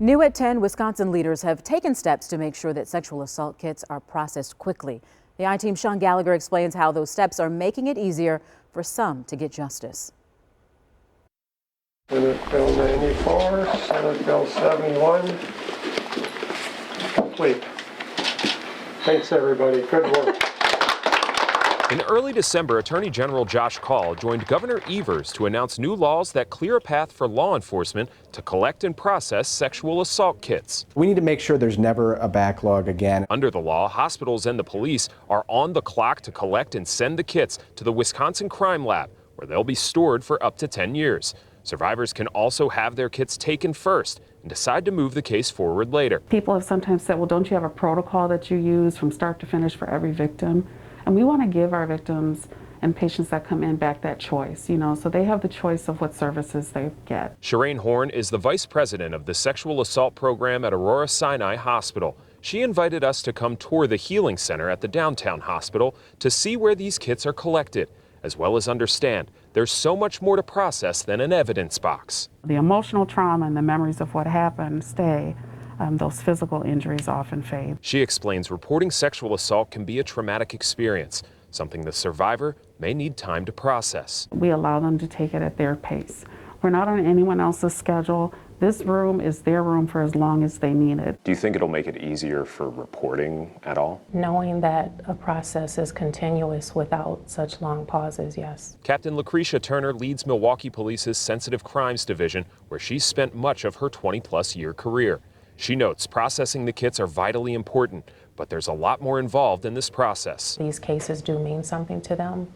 New at 10, Wisconsin leaders have taken steps to make sure that sexual assault kits are processed quickly. The I-Team's Sean Gallagher explains how those steps are making it easier for some to get justice. Senate Bill 94, Senate Bill 71, complete. Thanks everybody, good work. In early December, Attorney General Josh Kaul joined Governor Evers to announce new laws that clear a path for law enforcement to collect and process sexual assault kits. We need to make sure there's never a backlog again. Under the law, hospitals and the police are on the clock to collect and send the kits to the Wisconsin Crime Lab, where they'll be stored for up to 10 years. Survivors can also have their kits taken first and decide to move the case forward later. People have sometimes said, well, don't you have a protocol that you use from start to finish for every victim? And we want to give our victims and patients that come in back that choice, so they have the choice of what services they get. Shireen Horn is the vice president of the sexual assault program at Aurora Sinai Hospital. She invited us to come tour the healing center at the downtown hospital to see where these kits are collected, as well as understand there's so much more to process than an evidence box. The emotional trauma and the memories of what happened stay. Those physical injuries often fade. She explains reporting sexual assault can be a traumatic experience, something the survivor may need time to process. We allow them to take it at their pace. We're not on anyone else's schedule. This room is their room for as long as they need it. Do you think it'll make it easier for reporting at all? Knowing that a process is continuous without such long pauses, yes. Captain LUCRETIA Turner leads Milwaukee Police's Sensitive Crimes Division, where she's spent much of her 20-plus year career. She notes processing the kits are vitally important, but there's a lot more involved in this process. These cases do mean something to them,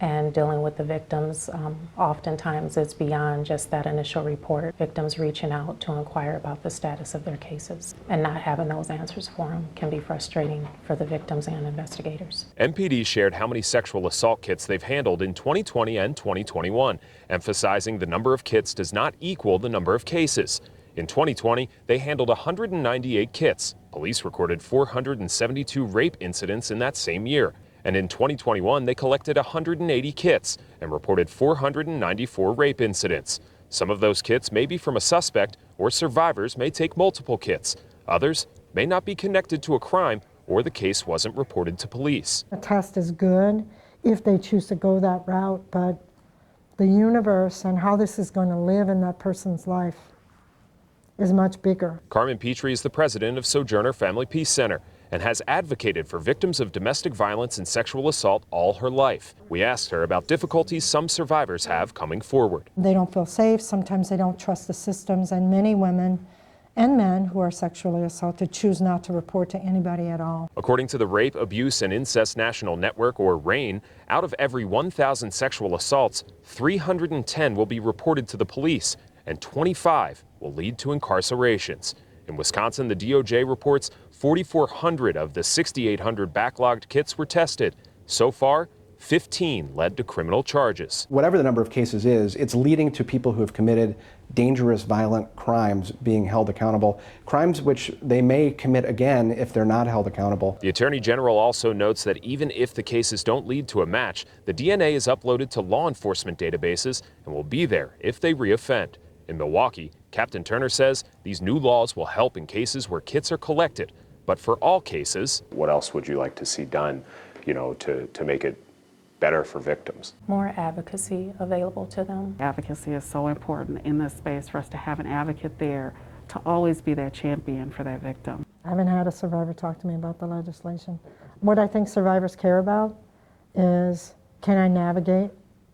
and dealing with the victims, oftentimes it's beyond just that initial report. Victims reaching out to inquire about the status of their cases, and not having those answers for them can be frustrating for the victims and investigators. MPD shared how many sexual assault kits they've handled in 2020 and 2021, emphasizing the number of kits does not equal the number of cases. In 2020, they handled 198 kits. Police recorded 472 rape incidents in that same year. And in 2021, they collected 180 kits and reported 494 rape incidents. Some of those kits may be from a suspect, or survivors may take multiple kits. Others may not be connected to a crime, or the case wasn't reported to police. A test is good if they choose to go that route, but the universe and how this is going to live in that person's life is much bigger. CARMEN is the president of Sojourner Family Peace Center and has advocated for victims of domestic violence and sexual assault all her life. We asked her about difficulties some survivors have coming forward. They don't feel safe, sometimes they don't trust the systems, and many women and men who are sexually assaulted choose not to report to anybody at all. According to the Rape, Abuse, and Incest National Network, or RAIN, out of every 1,000 sexual assaults, 310 will be reported to the police, and 25 will lead to incarcerations. In Wisconsin, the DOJ reports 4,400 of the 6,800 backlogged kits were tested. So far, 15 led to criminal charges. Whatever the number of cases is, it's leading to people who have committed dangerous, violent crimes being held accountable, crimes which they may commit again if they're not held accountable. The Attorney General also notes that even if the cases don't lead to a match, the DNA is uploaded to law enforcement databases and will be there if they reoffend. In Milwaukee, Captain Turner says these new laws will help in cases where kits are collected. But for all cases, what else would you like to see done, to make it better for victims? More advocacy available to them. Advocacy is so important in this space for us to have an advocate there to always be that champion for that victim. I haven't had a survivor talk to me about the legislation. What I think survivors care about is, can I navigate?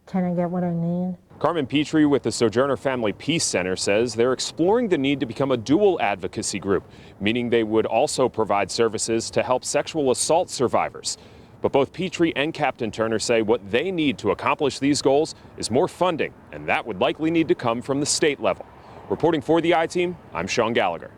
Can I get what I need? Carmen PITRE with the Sojourner Family Peace Center says they're exploring the need to become a dual advocacy group, meaning they would also provide services to help sexual assault survivors. But both PITRE and Captain Turner say what they need to accomplish these goals is more funding, and that would likely need to come from the state level. Reporting for the I-Team, I'm Sean Gallagher.